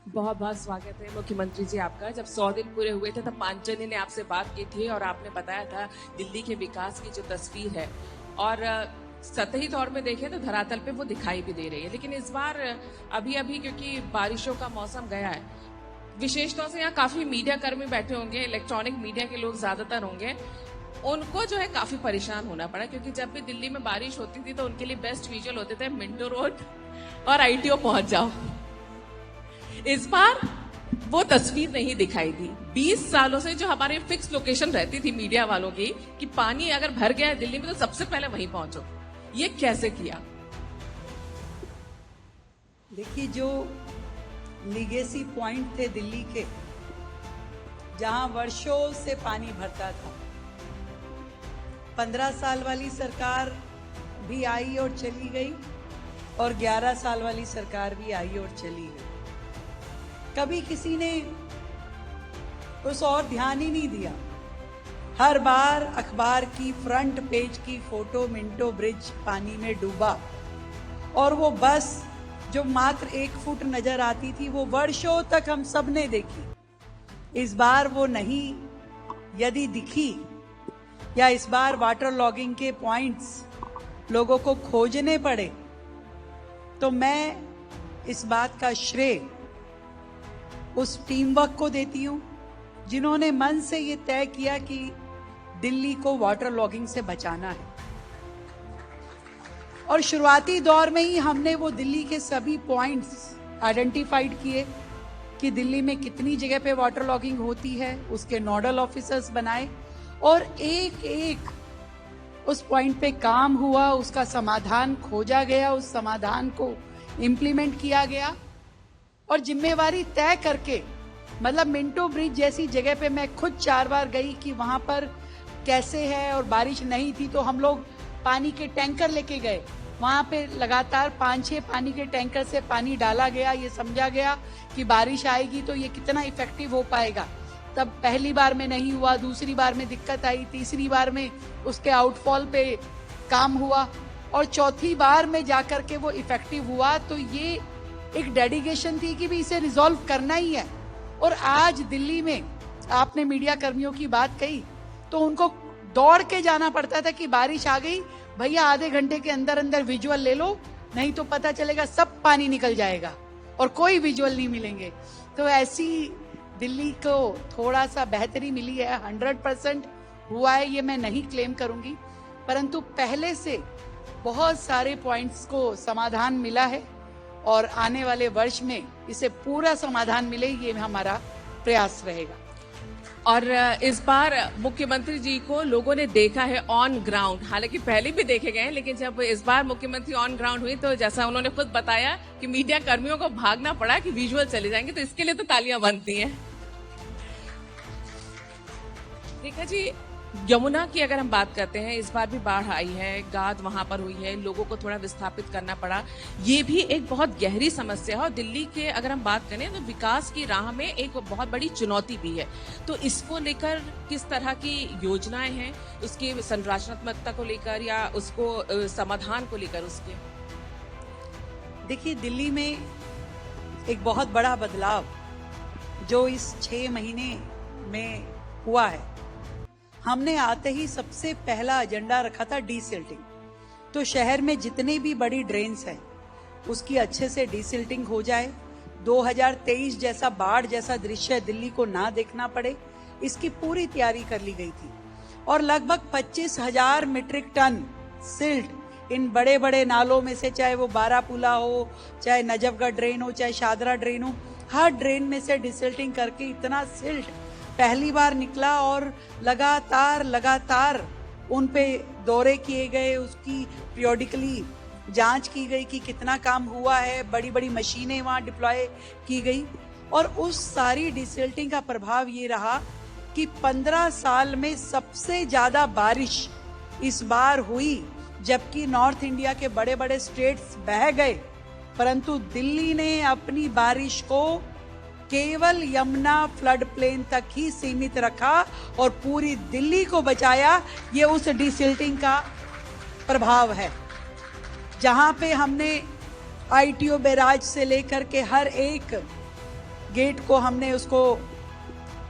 बहुत बहुत स्वागत है मुख्यमंत्री जी आपका। जब 100 दिन पूरे हुए थे तब पांचजनी ने आपसे बात की थी और आपने बताया था दिल्ली के विकास की जो तस्वीर है और सतही तौर पे देखें तो धरातल पे वो दिखाई भी दे रही है। लेकिन इस बार अभी क्योंकि बारिशों का मौसम गया है, विशेष तौर से यहाँ काफी मीडिया कर्मी बैठे होंगे, इलेक्ट्रॉनिक मीडिया के लोग ज्यादातर होंगे, उनको जो है काफी परेशान होना पड़ा क्योंकि जब भी दिल्ली में बारिश होती थी तो उनके लिए बेस्ट विजुअल होते थे मिंटो रोड और आईटीओ पहुंच जाओ। इस बार वो तस्वीर नहीं दिखाई दी। 20 सालों से जो हमारे फिक्स लोकेशन रहती थी मीडिया वालों की कि पानी अगर भर गया है दिल्ली में तो सबसे पहले वहीं पहुंचो, ये कैसे किया? देखिए, जो लीगेसी पॉइंट थे दिल्ली के, जहां वर्षों से पानी भरता था, 15 साल वाली सरकार भी आई और चली गई और 11 साल वाली सरकार भी आई और चली गई। कभी किसी ने उस और ध्यान ही नहीं दिया। हर बार अखबार की फ्रंट पेज की फोटो मिंटो ब्रिज पानी में डूबा और वो बस जो मात्र 1 फुट नजर आती थी वो वर्षों तक हम सब ने देखी। इस बार वो नहीं यदि दिखी या इस बार वाटर लॉगिंग के पॉइंट्स लोगों को खोजने पड़े तो मैं इस बात का श्रेय उस टीम वर्क को देती हूं जिन्होंने मन से ये तय किया कि दिल्ली को वाटर लॉगिंग से बचाना है। और शुरुआती दौर में ही हमने वो दिल्ली के सभी पॉइंट्स आइडेंटिफाइड किए कि दिल्ली में कितनी जगह पे वाटर लॉगिंग होती है, उसके नोडल ऑफिसर्स बनाए और एक एक उस पॉइंट पे काम हुआ, उसका समाधान खोजा गया, उस समाधान को इम्प्लीमेंट किया गया और जिम्मेवारी तय करके, मतलब मिंटो ब्रिज जैसी जगह पे मैं खुद 4 बार गई कि वहां पर कैसे है और बारिश नहीं थी तो हम लोग पानी के टैंकर लेके गए। वहां पे लगातार 5-6 पानी के टैंकर से पानी डाला गया, ये समझा गया कि बारिश आएगी तो ये कितना इफेक्टिव हो पाएगा। तब पहली बार में नहीं हुआ, दूसरी बार में दिक्कत आई, तीसरी बार में उसके आउटफॉल पे काम हुआ और चौथी बार में जाकर के वो इफेक्टिव हुआ। तो ये एक डेडिकेशन थी कि भी इसे रिजॉल्व करना ही है। और आज दिल्ली में आपने मीडिया कर्मियों की बात कही तो उनको दौड़ के जाना पड़ता था कि बारिश आ गई भैया, आधे घंटे के अंदर अंदर विजुअल ले लो, नहीं तो पता चलेगा सब पानी निकल जाएगा और कोई विजुअल नहीं मिलेंगे। तो ऐसी दिल्ली को थोड़ा सा बेहतरी मिली है। 100% हुआ है ये मैं नहीं क्लेम करूंगी, परंतु पहले से बहुत सारे पॉइंट्स को समाधान मिला है और आने वाले वर्ष में इसे पूरा समाधान मिले, ये हमारा प्रयास रहेगा। और इस बार मुख्यमंत्री जी को लोगों ने देखा है ऑन ग्राउंड, हालांकि पहले भी देखे गए हैं, लेकिन जब इस बार मुख्यमंत्री ऑन ग्राउंड हुई तो जैसा उन्होंने खुद बताया कि मीडिया कर्मियों को भागना पड़ा कि विजुअल चले जाएंगे, तो इसके लिए तो तालियां बनती हैं। देखा जी, यमुना की अगर हम बात करते हैं, इस बार भी बाढ़ आई है, गाद वहां पर हुई है, लोगों को थोड़ा विस्थापित करना पड़ा, ये भी एक बहुत गहरी समस्या है। और दिल्ली के अगर हम बात करें तो विकास की राह में एक बहुत बड़ी चुनौती भी है। तो इसको लेकर किस तरह की योजनाएं हैं, उसकी संरचनात्मकता को लेकर या उसको समाधान को लेकर उसके? देखिए, दिल्ली में एक बहुत बड़ा बदलाव जो इस 6 महीने में हुआ है, हमने आते ही सबसे पहला एजेंडा रखा था डीसिल्टिंग। तो शहर में जितनी भी बड़ी ड्रेन्स हैं उसकी अच्छे से डीसिल्टिंग हो जाए, 2023 जैसा बाढ़ जैसा दृश्य दिल्ली को ना देखना पड़े, इसकी पूरी तैयारी कर ली गई थी। और लगभग 25,000 मीट्रिक टन सिल्ट इन बड़े बड़े नालों में से, चाहे वो बारापुला हो, चाहे नजफगढ़ ड्रेन हो, चाहे शादरा ड्रेन हो, हर ड्रेन में से डिसिल्टिंग करके इतना सिल्ट पहली बार निकला और लगातार उन पे दौरे किए गए, उसकी पीरियोडिकली जांच की गई कि कितना काम हुआ है, बड़ी बड़ी मशीनें वहां डिप्लॉय की गई। और उस सारी डिसिल्टिंग का प्रभाव ये रहा कि 15 साल में सबसे ज्यादा बारिश इस बार हुई, जबकि नॉर्थ इंडिया के बड़े बड़े स्टेट्स बह गए, परंतु दिल्ली ने अपनी बारिश को केवल यमुना फ्लड प्लेन तक ही सीमित रखा और पूरी दिल्ली को बचाया। ये उस डिसिल्टिंग का प्रभाव है, जहां पे हमने आईटीओ बैराज से लेकर के हर एक गेट को हमने उसको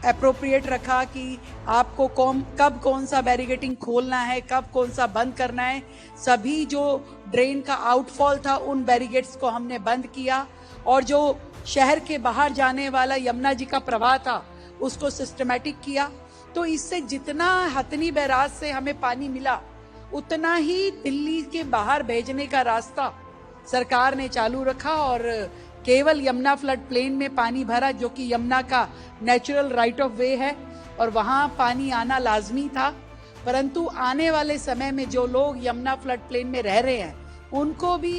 अप्रोप्रिएट रखा कि आपको कब कौन सा बैरिकेटिंग खोलना है, कब कौन सा बंद करना है। सभी जो ड्रेन का आउटफॉल था उन बैरिकेड्स को हमने बंद किया, और जो शहर के बाहर जाने वाला यमुना जी का प्रवाह था उसको सिस्टमैटिक किया। तो इससे जितना हथनी बैराज से हमें पानी मिला उतना ही दिल्ली के बाहर भेजने का रास्ता सरकार ने चालू रखा, और केवल यमुना फ्लड प्लेन में पानी भरा, जो कि यमुना का नेचुरल राइट ऑफ वे है और वहां पानी आना लाजमी था। परंतु आने वाले समय में जो लोग यमुना फ्लड प्लेन में रह रहे हैं उनको भी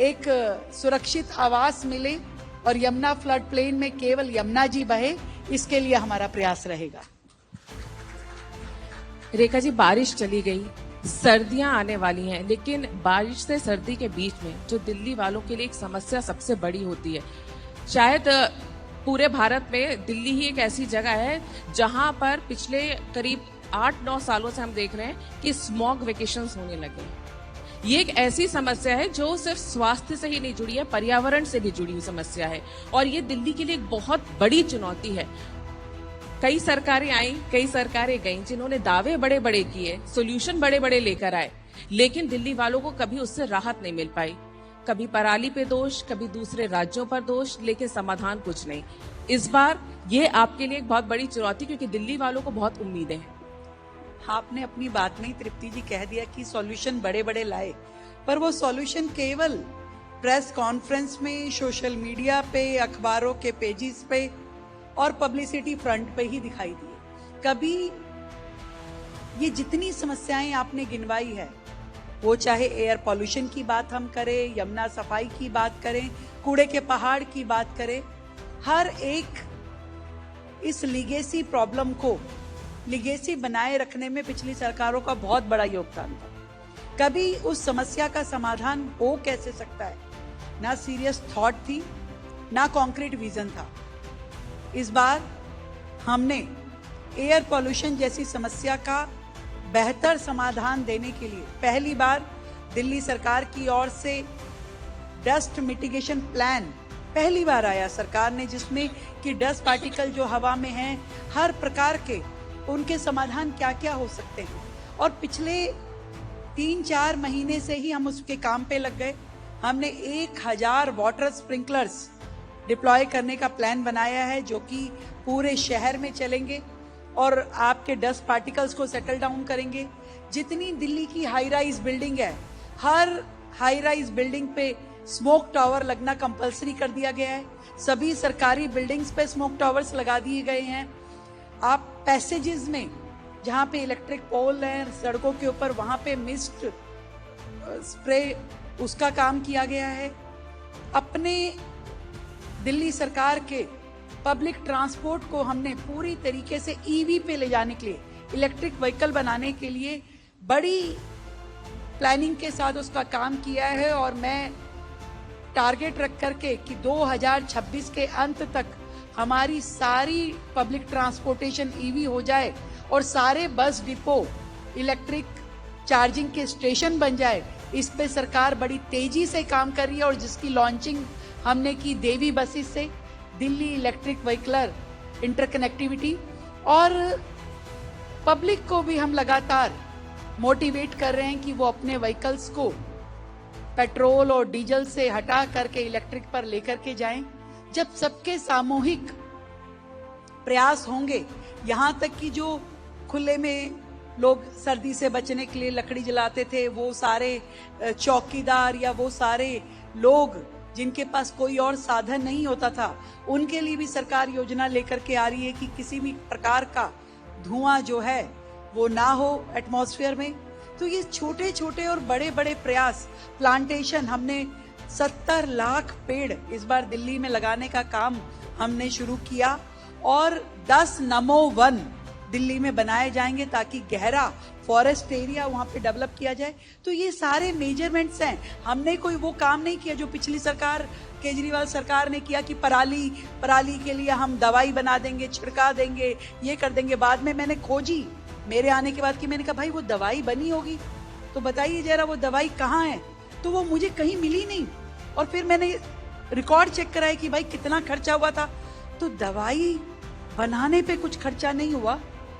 एक सुरक्षित आवास मिले और यमुना फ्लड प्लेन में केवल यमुना जी बहे, इसके लिए हमारा प्रयास रहेगा। रेखा जी, बारिश चली गई, सर्दियां आने वाली हैं, लेकिन बारिश से सर्दी के बीच में जो दिल्ली वालों के लिए एक समस्या सबसे बड़ी होती है, शायद पूरे भारत में दिल्ली ही एक ऐसी जगह है जहां पर पिछले करीब 8-9 सालों से हम देख रहे हैं कि स्मॉग वेकेशंस होने लगे हैं। ये एक ऐसी समस्या है जो सिर्फ स्वास्थ्य से ही नहीं जुड़ी है, पर्यावरण से भी जुड़ी हुई समस्या है, और ये दिल्ली के लिए एक बहुत बड़ी चुनौती है। कई सरकारें आई, कई सरकारें गईं, जिन्होंने दावे बड़े बड़े किए, सॉल्यूशन बड़े बड़े लेकर आए, लेकिन दिल्ली वालों को कभी उससे राहत नहीं मिल पाई। कभी पराली पे दोष, कभी दूसरे राज्यों पर दोष, लेकिन समाधान कुछ नहीं। इस बार ये आपके लिए एक बहुत बड़ी चुनौती, क्योंकि दिल्ली वालों को बहुत उम्मीदें हैं। आपने अपनी बात में ही तृप्ति जी कह दिया कि सॉल्यूशन बड़े बड़े लाए, पर वो सॉल्यूशन केवल प्रेस कॉन्फ्रेंस में, सोशल मीडिया पे, अखबारों के पेजेस पे और पब्लिसिटी फ्रंट पे ही दिखाई दिए। कभी ये जितनी समस्याएं आपने गिनवाई है, वो चाहे एयर पॉल्यूशन की बात हम करें, यमुना सफाई की बात करें, कूड़े के पहाड़ की बात करें, हर एक इस लीगेसी प्रॉब्लम को लीगेसी बनाए रखने में पिछली सरकारों का बहुत बड़ा योगदान था। कभी उस समस्या का समाधान हो कैसे सकता है, ना सीरियस थॉट थी, ना कॉन्क्रीट विजन था। इस बार हमने एयर पॉल्यूशन जैसी समस्या का बेहतर समाधान देने के लिए पहली बार दिल्ली सरकार की ओर से डस्ट मिटिगेशन प्लान पहली बार आया सरकार ने, जिसमें कि डस्ट पार्टिकल जो हवा में हैं, हर प्रकार के उनके समाधान क्या क्या हो सकते हैं। और पिछले 3-4 महीने से ही हम उसके काम पे लग गए। हमने 1000 वाटर स्प्रिंकलर्स डिप्लॉय करने का प्लान बनाया है, जो कि पूरे शहर में चलेंगे और आपके डस्ट पार्टिकल्स को सेटल डाउन करेंगे। जितनी दिल्ली की हाई राइज बिल्डिंग है, हर हाई राइज बिल्डिंग पे स्मोक टावर लगना कंपलसरी कर दिया गया है। सभी सरकारी बिल्डिंग्स पे स्मोक टावर्स लगा दिए गए हैं। आप पैसेजेस में जहाँ पे इलेक्ट्रिक पोल है सड़कों के ऊपर, वहां पे मिस्ट स्प्रे उसका काम किया गया है। अपने दिल्ली सरकार के पब्लिक ट्रांसपोर्ट को हमने पूरी तरीके से ईवी पे ले जाने के लिए, इलेक्ट्रिक व्हीकल बनाने के लिए बड़ी प्लानिंग के साथ उसका काम किया है। और मैं टारगेट रख करके कि 2026 के अंत तक हमारी सारी पब्लिक ट्रांसपोर्टेशन ईवी हो जाए और सारे बस डिपो इलेक्ट्रिक चार्जिंग के स्टेशन बन जाए, इस पे सरकार बड़ी तेजी से काम कर रही है। और जिसकी लॉन्चिंग हमने की देवी बसेस से, दिल्ली इलेक्ट्रिक व्हीकलर इंटरकनेक्टिविटी, और पब्लिक को भी हम लगातार मोटिवेट कर रहे हैं कि वो अपने व्हीकल्स को पेट्रोल और डीजल से हटा करके इलेक्ट्रिक पर लेकर के जाएं। जब सबके सामूहिक प्रयास होंगे, यहां तक कि जो खुले में लोग सर्दी से बचने के लिए लकड़ी जलाते थे, वो सारे चौकीदार या वो सारे लोग जिनके पास कोई और साधन नहीं होता था, उनके लिए भी सरकार योजना लेकर के आ रही है कि किसी भी प्रकार का धुआं जो है वो ना हो एटमॉस्फेयर में। तो ये छोटे छोटे और बड़े बड़े प्रयास, प्लांटेशन, हमने 70 लाख पेड़ इस बार दिल्ली में लगाने का काम हमने शुरू किया और 10 नमो वन दिल्ली में बनाए जाएंगे ताकि गहरा फॉरेस्ट एरिया वहां पे डेवलप किया जाए। तो ये सारे मेजरमेंट्स हैं। हमने कोई वो काम नहीं किया जो पिछली सरकार, केजरीवाल सरकार ने किया कि पराली के लिए हम दवाई बना देंगे, छिड़का देंगे, ये कर देंगे। बाद में मैंने खोजी मेरे आने के बाद कि मैंने कहा भाई वो दवाई बनी होगी तो बताइए जरा वो दवाई कहाँ है, तो वो मुझे कहीं मिली नहीं। और फिर मैंने रिकॉर्ड चेक कराया कि भाई कितना खर्चा हुआ था, तो दवाई बनाने पे कुछ खर्चा नहीं हुआ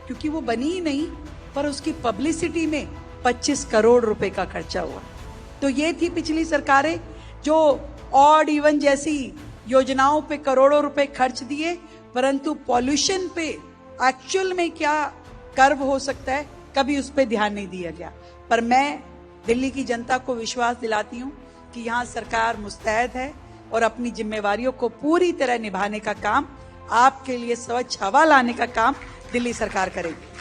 क्योंकि वो बनी ही नहीं, पर उसकी पब्लिसिटी में 25 करोड़ रुपए का खर्चा हुआ। तो ये थी पिछली सरकारें जो ऑड इवन जैसी योजनाओं पे करोड़ों रुपए खर्च दिए, परंतु पॉल्यूशन पे एक्चुअल में क्या कर्व हो सकता है कभी उस पर ध्यान नहीं दिया गया। पर मैं दिल्ली की जनता को विश्वास दिलाती हूँ कि यहाँ सरकार मुस्तैद है और अपनी जिम्मेवारियों को पूरी तरह निभाने का काम, आपके लिए स्वच्छ हवा लाने का काम दिल्ली सरकार करेगी।